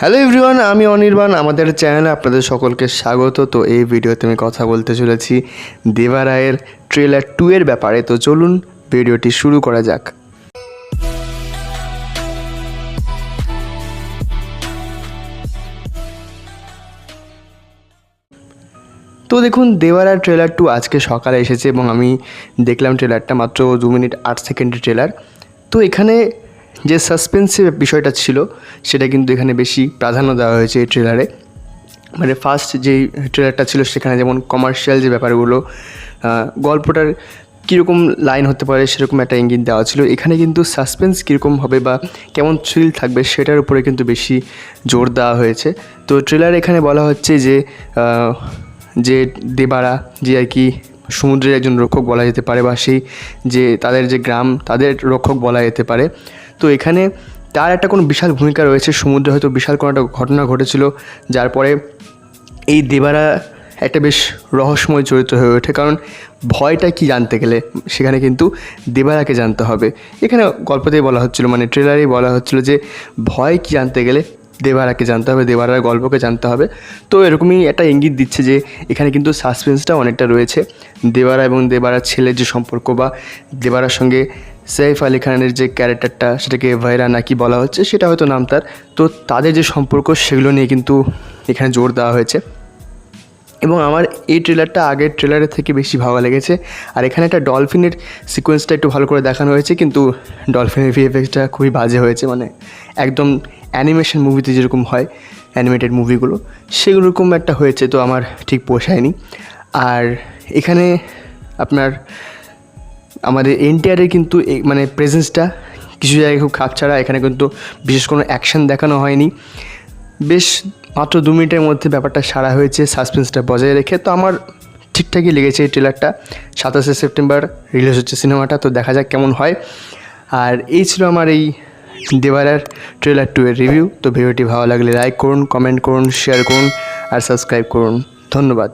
Hello everyone, আমি অনির্বাণ। আমাদের চ্যানেলে আপনাদের সকলকে স্বাগত। তো এই ভিডিওতে আমি কথা বলতে চলেছি দেবা রায়ের ট্রেলার 2 এর ব্যাপারে। তো চলুন ভিডিওটি শুরু করা যাক। তো দেখুন, দেবা রায়ের ট্রেলার 2 আজকে সকালে এসেছে এবং আমি দেখলাম ট্রেলারটা, মাত্র 2 মিনিট 8 সেকেন্ডের ট্রেলার। তো এখানে যে সাসপেন্সের বিষয়টা ছিল সেটা কিন্তু এখানে বেশি প্রাধান্য দেওয়া হয়েছে এই ট্রেলারে। মানে ফার্স্ট যেই ট্রেলারটা ছিল সেখানে যেমন কমার্শিয়াল যে ব্যাপারগুলো, গল্পটার কীরকম লাইন হতে পারে সেরকম একটা ইঙ্গিত দেওয়া ছিল। এখানে কিন্তু সাসপেন্স কীরকম হবে বা কেমন থ্রিল থাকবে সেটার উপরে কিন্তু বেশি জোর দেওয়া হয়েছে। তো ট্রেলার এখানে বলা হচ্ছে যে দেবারা, যে আর কি সমুদ্রের একজন রক্ষক বলা যেতে পারে, বা সেই যে তাদের যে গ্রাম তাদের রক্ষক বলা যেতে পারে। তো এখানে তার একটা কোনো বিশাল ভূমিকা রয়েছে। সমুদ্রে হয়তো বিশাল কোনো একটা ঘটনা ঘটেছিল, যার পরে এই দেবারা একটা বেশ রহস্যময় চরিত্র হয়ে ওঠে। কারণ ভয়টা কি জানতে গেলে সেখানে কিন্তু দেবারাকে জানতে হবে। এখানে গল্পতেই বলা হচ্ছিলো, মানে ট্রেলারেই বলা হচ্ছিলো যে ভয় কি জানতে গেলে দেবারাকে জানতে হবে, দেবারার গল্পকে জানতে হবে। তো এরকমই একটা ইঙ্গিত দিচ্ছে যে এখানে কিন্তু সাসপেন্সটা অনেকটা রয়েছে। দেবারা এবং দেবারার ছেলের যে সম্পর্ক, বা দেবারার সঙ্গে সাইফ আলি খানের যে ক্যারেক্টারটা, সেটাকে ভাইরা নাকি বলা হচ্ছে, সেটা হয়তো নাম তার। তো তাদের যে সম্পর্ক সেগুলো নিয়ে কিন্তু এখানে জোর দেওয়া হয়েছে। এবং আমার এই ট্রেলারটা আগের ট্রেলারের থেকে বেশি ভালো লেগেছে। আর এখানে একটা ডলফিনের সিকোয়েন্সটা একটু ভালো করে দেখানো হয়েছে, কিন্তু ডলফিনের ভিএফএক্সটা খুবই বাজে হয়েছে। মানে একদম অ্যানিমেশন মুভিতে যেরকম হয়, অ্যানিমেটেড মুভিগুলো সেরকম একটা হয়েছে। তো আমার ঠিক পোষায়নি। আর এখানে আপনার আমাদের এনটিআরের কিন্তু মানে প্রেজেন্সটা কিছু জায়গায় খুব খাপছাড়া। এখানে কিন্তু বিশেষ কোনো অ্যাকশন দেখানো হয়নি। বেশ মাত্র 2 মিনিটের মধ্যে ব্যাপারটা সারা হয়েছে, সাসপেন্সটা বজায় রেখে। তো আমার ঠিকঠাকই লেগেছে এই ট্রেলারটা। 27শে সেপ্টেম্বর রিলিজ হচ্ছে সিনেমাটা, তো দেখা যাক কেমন হয়। আর এই ছিল আমার এই দেবারার ট্রেলার 2 এর রিভিউ। তো ভিডিওটি ভালো লাগলে লাইক করুন, কমেন্ট করুন, শেয়ার করুন আর সাবস্ক্রাইব করুন। ধন্যবাদ।